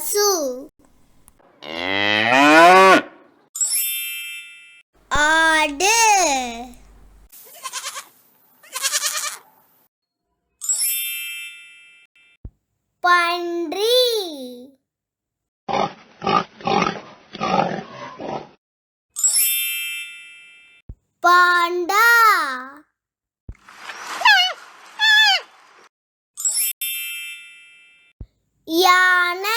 பசு. ஆடு. பன்றி. பாண்டா. யானை.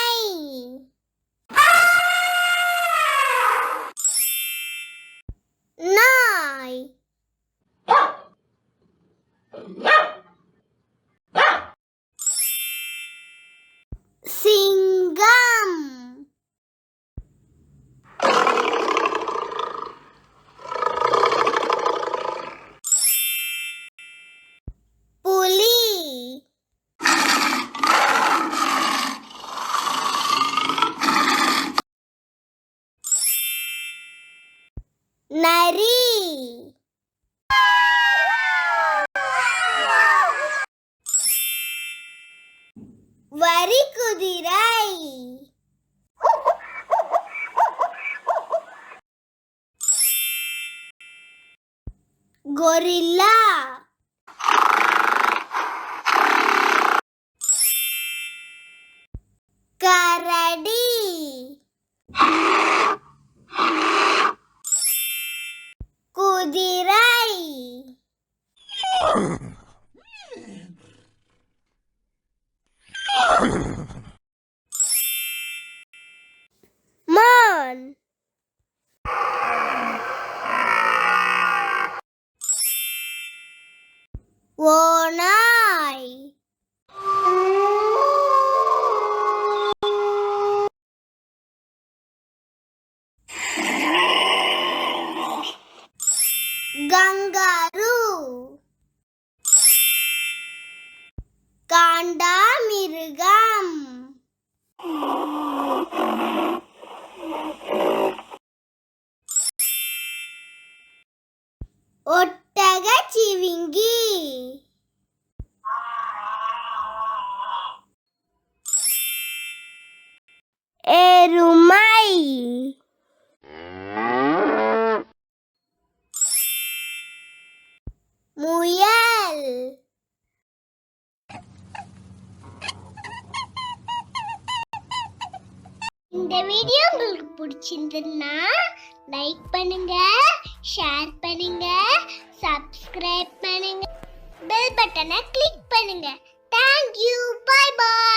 நாய். சிங்கம். புலி. நரி. வரிக்குதிரை. கொரில்லா. கரடி. குதிரை. மான். ஓநாய். கங்காரு. காண்டாமிருகம். ஒட்டகச்சிவிங்கி. எருமை. முயல். இந்த வீடியோ உங்களுக்கு பிடிச்சிருந்ததுன்னா லைக் பண்ணுங்க, ஷேர் பண்ணுங்க, சப்ஸ்கிரைப் பண்ணுங்க, பெல் பட்டனை கிளிக் பண்ணுங்க. Thank you. Bye bye.